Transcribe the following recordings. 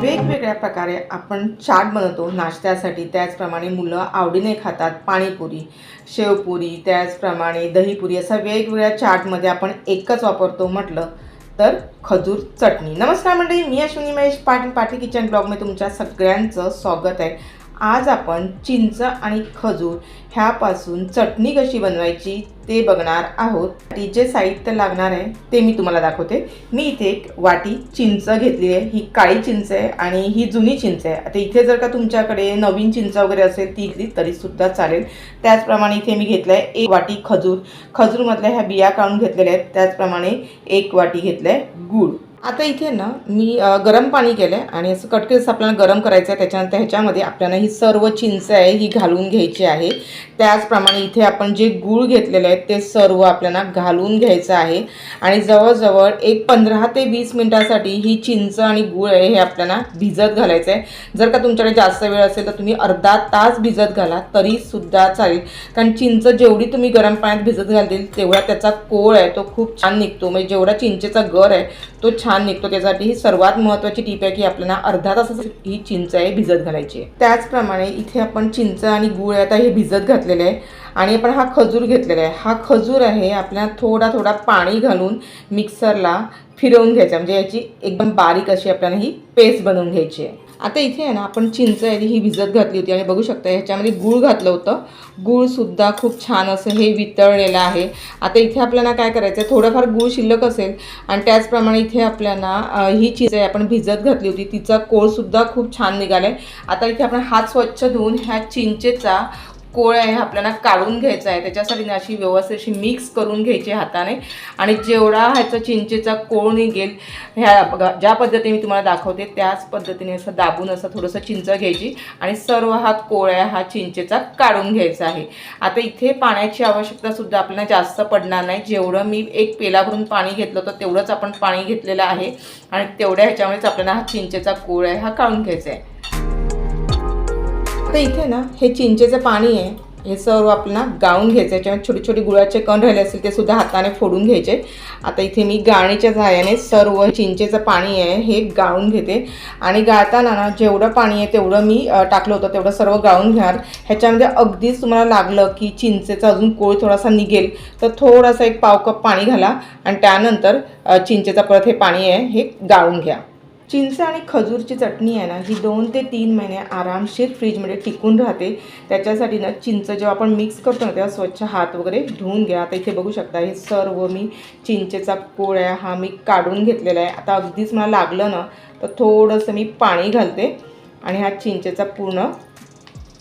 वेगवेगळ्या प्रकारे आपण चाट बनवतो नाश्त्यासाठी. त्याचप्रमाणे मुलं आवडीने खातात पाणीपुरी, शेवपुरी, त्याचप्रमाणे दहीपुरी, असा वेगवेगळ्या चाटमध्ये आपण एकच वापरतो म्हटलं तर खजूर चटणी. नमस्कार मंडळी, मी अश्विनी महेश पाटील, पाटील किचन ब्लॉगमध्ये तुमच्या सगळ्यांचं स्वागत आहे. आज आपण चिंच आणि खजूर ह्यापासून चटणी कशी बनवायची ते बघणार आहोत. जे साहित्य लागणार आहे ते मी तुम्हाला दाखवते. मी इथे एक वाटी चिंच घेतली आहे. ही काळी चिंच आहे आणि ही जुनी चिंच आहे. आता इथे जर का तुमच्याकडे नवीन चिंच वगैरे असेल ती घेतली तरीसुद्धा चालेल. त्याचप्रमाणे इथे मी घेतलं आहे 1 वाटी खजूर. खजूरमधल्या ह्या बिया काढून घेतलेल्या आहेत. त्याचप्रमाणे 1 वाटी घेतलं आहे गूळ. आता इथे ना मी गरम पाणी केलं आहे आणि असं कटकेस आपल्याला गरम करायचं आहे. त्याच्यानंतर ह्याच्यामध्ये आपल्याला ही सर्व चिंच आहे ही घालून घ्यायची आहे. त्याचप्रमाणे इथे आपण जे गूळ घेतलेले आहेत ते सर्व आपल्याला घालून घ्यायचं आहे आणि जवळजवळ एक 15 ते 20 मिनिटांसाठी ही चिंच आणि गूळ आहे हे आपल्याला भिजत घालायचं आहे. जर का तुमच्याकडे जास्त वेळ असेल तर तुम्ही अर्धा तास भिजत घाला तरीसुद्धा चालेल. कारण चिंच जेवढी तुम्ही गरम पाण्यात भिजत घालतील तेवढा त्याचा कोळ आहे तो खूप छान निघतो. म्हणजे जेवढा चिंचेचा गर आहे तो छान निघतो. त्यासाठी ही सर्वात महत्त्वाची टीप आहे की आपल्याला अर्धा तास ही चिंच आहे भिजत घालायची आहे. त्याचप्रमाणे इथे आपण चिंच आणि गूळ आता हे भिजत घातलेले आहे आणि आपण हा खजूर घेतलेला आहे. हा खजूर आहे आपल्याला थोडा थोडा पाणी घालून मिक्सरला फिरवून घ्यायचा, म्हणजे याची एकदम बारीक अशी आपल्याला ही पेस्ट बनवून घ्यायची आहे. आता इथे आहे ना आपण चिंच आहे ही भिजत घातली होती आणि बघू शकता ह्याच्यामध्ये गूळ घातलं होतं. गूळसुद्धा खूप छान असं हे वितळलेलं आहे. आता इथे आपल्याला काय करायचं आहे, थोडंफार गूळ शिल्लक असेल आणि त्याचप्रमाणे इथे आपल्याला ही चिंच आहे आपण भिजत घातली होती तिचा कोळसुद्धा खूप छान निघाला आहे. आता इथे आपण हात स्वच्छ धुवून ह्या चिंचेचा कोळ आहे आपल्याला काढून घ्यायचा आहे. त्याच्यासाठी ना अशी व्यवस्थित अशी मिक्स करून घ्यायची हाताने आणि जेवढा ह्याचा चिंचेचा कोळ निघेल ह्या बघा ज्या पद्धतीने मी तुम्हाला दाखवते त्याच पद्धतीने असं दाबून असं थोडंसं चिंच घ्यायची आणि सर्व हा कोळ आहे हा चिंचेचा काढून घ्यायचा आहे. आता इथे पाण्याची आवश्यकतासुद्धा आपल्याला जास्त पडणार नाही. जेवढं मी एक पेला भरून पाणी घेतलं होतं तेवढंच आपण पाणी घेतलेलं आहे आणि तेवढ्या ह्याच्यामुळेच आपल्याला हा चिंचेचा कोळ आहे हा काढून घ्यायचा आहे. आता इथे ना हे चिंचेचं पाणी आहे हे सर्व आपल्याला गाळून घ्यायचं. याच्यामध्ये छोटे छोटे गुळाचे कण राहिले असतील ते सुद्धा हाताने फोडून घ्यायचे. आता इथे मी गाळणीच्या सहाय्याने सर्व चिंचेचं पाणी आहे हे गाळून घेते आणि गाळताना ना जेवढं पाणी आहे तेवढं मी टाकलं होतं तेवढं सर्व गाळून घ्या. ह्याच्यामध्ये अगदीच तुम्हाला लागलं की चिंचेचा अजून कोळ थोडासा निघेल तर थोडासा 1 पाव कप पाणी घाला आणि त्यानंतर चिंचेचा परत हे पाणी आहे हे गाळून घ्या. चिंच आणि खजूरची चटणी आहे ना ही 2 ते 3 महिने आरामशीर फ्रीजमध्ये टिकून राहते. त्याच्यासाठी ना चिंच जेव्हा आपण मिक्स करतो ना तेव्हा स्वच्छ हात वगैरे धुवून घ्या. आता इथे बघू शकता हे सर्व मी चिंचेचा कोळ आहे हा मी काढून घेतलेला आहे. आता अगदीच मला लागलं ना तर थोडंसं मी पाणी घालते आणि हा चिंचेचा पूर्ण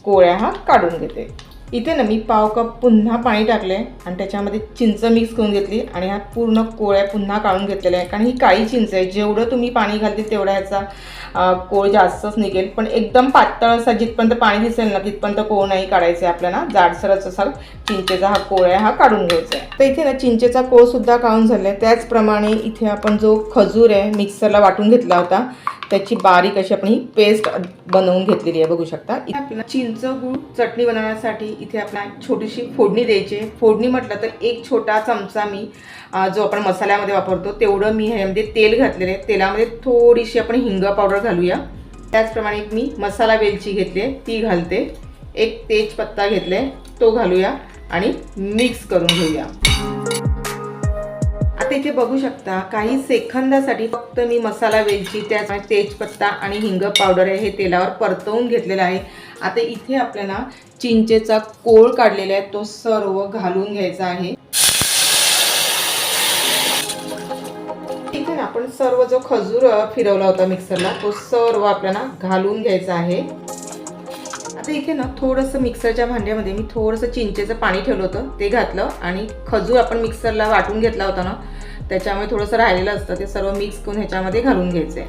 कोळ आहे हा काढून घेते. इथे ना मी पाव कप पुन्हा पाणी टाकले आणि त्याच्यामध्ये चिंच मिक्स करून घेतली आणि हा पूर्ण कोळ पुन्हा काढून घेतलेला आहे. कारण ही काळी चिंच आहे, जेवढं तुम्ही पाणी घालतील तेवढा ह्याचा कोळ जास्तच निघेल. पण एकदम पातळ असा जिथपर्यंत पाणी दिसेल ना तिथपर्यंत कोळ नाही काढायचं आहे आपल्याला. जाडसरच असा चिंचेचा हा कोळ आहे हा काढून घ्यायचा आहे. तर इथे ना चिंचेचा कोळसुद्धा काढून झाला आहे. त्याचप्रमाणे इथे आपण जो खजूर आहे मिक्सरला वाटून घेतला होता त्याची बारीक अशी आपण ही पेस्ट बनवून घेतलेली आहे बघू शकता. इथे आपल्याला चिंच गूळ चटणी बनवण्यासाठी इथे आपल्याला छोटीशी फोडणी द्यायची आहे. फोडणी म्हटलं तर 1 छोटा चमचा मी जो आपण मसाल्यामध्ये वापरतो तेवढं मी ह्यामध्ये तेल घातलेलं आहे. तेलामध्ये थोडीशी आपण हिंग पावडर घालूया. त्याचप्रमाणे मी मसाला वेलची घेतली आहे ती घालते. 1 तेजपत्ता घेतले तो घालूया आणि मिक्स करून घेऊया. आता इथे बघू शकता काही सेकंदासाठी फक्त मी मसाला वेलची त्याचप्रमाणे तेजपत्ता आणि हिंग पावडर आहे हे तेलावर परतवून घेतलेलं आहे. आता इथे आपल्याला चिंचेचा कोळ काढलेला आहे तो सर्व घालून घ्यायचा आहे. इथे ना आपण सर्व जो खजूर फिरवला होता मिक्सरला तो सर्व आपल्याला घालून घ्यायचा आहे. आता इथे ना थोडंसं मिक्सरच्या भांड्यामध्ये मी थोडंसं चिंचेचं पाणी ठेवलं होतं ते घातलं आणि खजूर आपण मिक्सरला वाटून घेतला होता ना त्याच्यामुळे थोडंसं राहिलेलं असतं ते सर्व मिक्स करून ह्याच्यामध्ये घालून घ्यायचं आहे.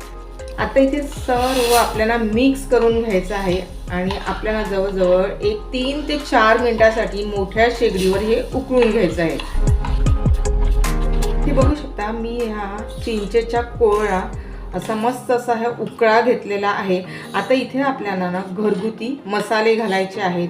आता इथे सर्व आपल्याला मिक्स करून घ्यायचं आहे आणि आपल्याला जवळजवळ 3 ते 4 मिनिटांसाठी मोठ्या शेगडीवर हे उकळून घ्यायचं आहे. ते बघू शकता मी ह्या चिंचेच्या कोळा असा मस्त असा हा उकळा घेतलेला आहे. आता इथे आपल्याला ना घरगुती मसाले घालायचे आहेत.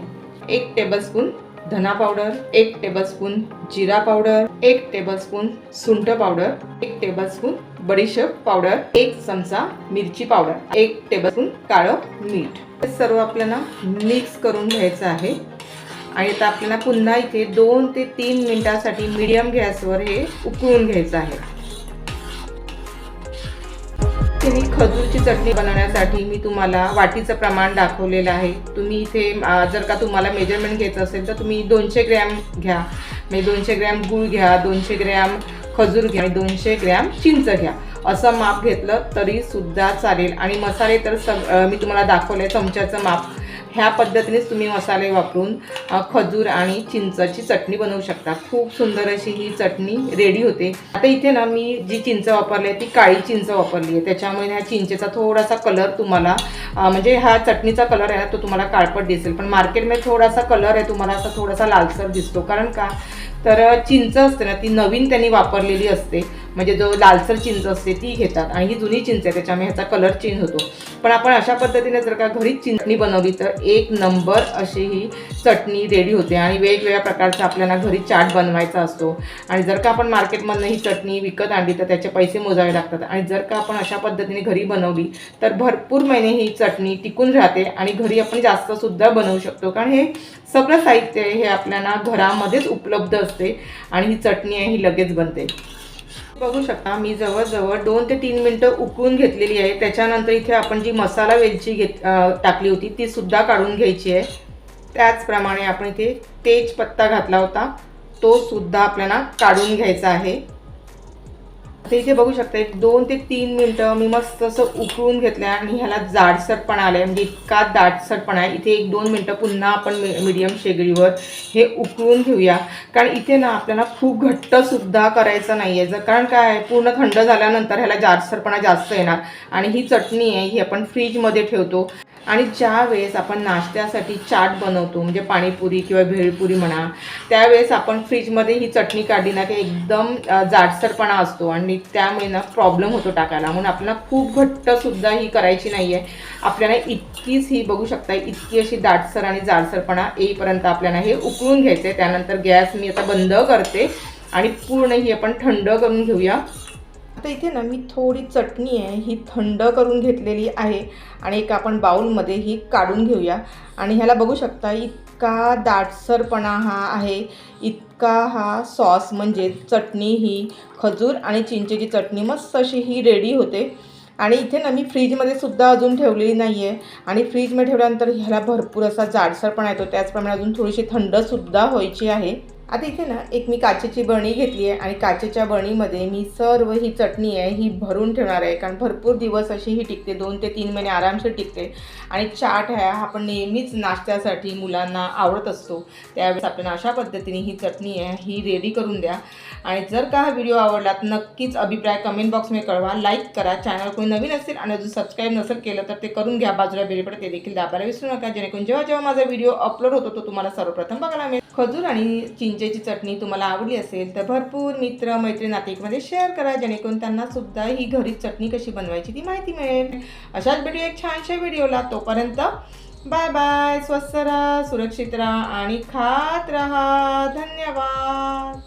1 टेबलस्पून धना पावडर, 1 टेबलस्पून जिरा पावडर, 1 टेबलस्पून सुंठ पावडर, 1 टेबलस्पून बडीशेप पावडर, 1 चमचा मिरची पावडर, 1 टेबलस्पून काळं मीठ. हे सर्व आपल्याला मिक्स करून घ्यायचं आहे. आणि आता आपल्याला पुन्हा इथे 2 ते 3 मिनिटांसाठी मीडियम गॅसवर हे उकळून घ्यायचं आहे. ही खजूरची चटणी बनवण्यासाठी मी तुम्हाला वाटीचं प्रमाण दाखवलेलं आहे. तुम्ही इथे जर का तुम्हाला मेजरमेंट घ्यायचं असेल तर तुम्ही 200 ग्रॅम घ्या, म्हणजे 200 ग्रॅम गूळ घ्या, 200 ग्रॅम खजूर घ्या आणि 200 ग्रॅम चिंच घ्या. असं माप घेतलं तरी सुद्धा चालेल. आणि मसाले तर मी तुम्हाला दाखवले चमच्याचं माप. ह्या पद्धतीनेच तुम्ही मसाले वापरून खजूर आणि चिंचची चटणी बनवू शकता. खूप सुंदर अशी ही चटणी रेडी होते. आता इथे ना मी जी चिंच वापरली आहे ती काळी चिंच वापरली आहे. त्याच्यामुळे ह्या चिंचेचा थोडासा कलर तुम्हाला म्हणजे हा चटणीचा कलर आहे ना तो तुम्हाला काळपट दिसेल, पण मार्केटमध्ये थोडासा कलर आहे तुम्हाला असा थोडासा लालसर दिसतो. कारण का तर चिंच असते ना ती नवीन त्यांनी वापरलेली असते, म्हणजे जो लालसर चिंच असते ती घेतात आणि ही जुनी चिंच आहे त्याच्यामुळे ह्याचा कलर चेंज होतो. पण आपण अशा पद्धतीने जर का घरी चटणी बनवली तर 1 नंबर अशी ही चटणी रेडी होते. आणि वेगवेगळ्या प्रकारचा आपल्याला घरी चाट बनवायचा असतो आणि जर का आपण मार्केटमधनं ही चटणी विकत आणली तर त्याचे पैसे मोजावे लागतात. आणि जर का आपण अशा पद्धतीने घरी बनवली तर भरपूर महिने ही चटणी टिकून राहते आणि घरी आपण जास्तसुद्धा बनवू शकतो. कारण हे सगळं साहित्य हे आपल्याला घरामध्येच उपलब्ध असते आणि ही चटणी आहे ही लगेच बनते. बघू शकता मी जवळजवळ 2 ते 3 मिनिटं उकळून घेतलेली आहे. त्याच्यानंतर इथे आपण जी मसाला वेलची टाकली होती ती सुद्धा काढून घ्यायची आहे. त्याचप्रमाणे आपण इथे तेजपत्ता घातला होता तो सुद्धा आपल्याला काढून घ्यायचा आहे. आता इथे बघू शकता 2 ते 3 मिनिटं मी मस्त असं उकळून घेतलं आणि ह्याला जाडसरपणा आला आहे, म्हणजे इतका दाटसरपणा आहे. इथे 1-2 मिनिटं पुन्हा आपण मीडियम शेगडीवर हे उकळून घेऊया. कारण इथे ना आपल्याला खूप घट्टसुद्धा करायचं नाही आहे. कारण काय आहे पूर्ण थंड झाल्यानंतर ह्याला जाडसरपणा जास्त येणार. आणि ही चटणी आहे ही आपण फ्रीजमध्ये ठेवतो. आणि ज्या वेळेस आपण नाश्त्यासाठी चाट बनवतो म्हणजे पाणीपुरी किंवा भेळपुरी म्हणा, त्यावेळेस आपण फ्रीजमध्ये ही चटणी काढली ना की एकदम जाडसरपणा असतो आणि त्यामुळे ना प्रॉब्लेम होतो टाकायला. म्हणून आपल्याला खूप घट्टसुद्धा ही करायची नाही आहे. आपल्याला इतकीच ही बघू शकता इतकी अशी दाटसर आणि जाडसरपणा येईपर्यंत आपल्याला हे उकळून घ्यायचं आहे. त्यानंतर गॅस मी आता बंद करते आणि पूर्ण ही आपण थंड करून घेऊया. आता इथे ना मी थोडी चटणी आहे ही थंड करून घेतलेली आहे आणि एक आपण बाउलमध्ये ही काढून घेऊया. आणि ह्याला बघू शकता इतका दाटसरपणा हा आहे, इतका हा सॉस म्हणजे चटणी ही खजूर आणि चिंचेची चटणी मस्त अशी ही रेडी होते. आणि इथे ना मी फ्रीजमध्ये सुद्धा अजून ठेवलेली नाही आहे आणि फ्रीजमध्ये ठेवल्यानंतर ह्याला भरपूर असा जाडसरपणा येतो. त्याचप्रमाणे अजून थोडीशी थंडसुद्धा व्हायची आहे. आता इथे ना एक मी काचेची बरणी घेतली आहे आणि काचेच्या बरणीमध्ये मी सर्व ही चटणी आहे ही भरून ठेवणार आहे. कारण भरपूर दिवस अशी ही टिकते, 2 ते 3 महिने आरामशीर टिकते. आणि चाट हा आपण नेहमीच नाश्त्यासाठी मुलांना आवडत असतो, त्यावेळेस आपण अशा पद्धतीने ही चटणी आहे ही रेडी करून द्या. आणि जर का हा व्हिडिओ आवडला तर नक्कीच अभिप्राय कमेंट बॉक्समध्ये कळवा, लाईक करा. चॅनल कोणी नवीन असेल आणि अजून सबस्क्राईब नसेल केलं तर ते करून घ्या. बाजूला बेल बटन ते देखील दाबायला विसरू नका, जेणेकरून जेव्हा जेव्हा माझा व्हिडिओ अपलोड होतो तो तुम्हाला सर्वप्रथम बघायला मिळेल. खजूर आणि चिंचेची चटणी तुम्हाला आवडली असेल तर भरपूर मित्र मैत्रीण नातेवाईकांमध्ये शेअर करा, जेणेकरून त्यांना सुद्धा ही घरी चटणी कशी बनवायची ती माहिती मिळेल. अशाच भेटूया एक छानशा व्हिडिओला. तोपर्यंत बाय बाय. स्वस्थ राहा, सुरक्षित राहा आणि खात राहा. धन्यवाद.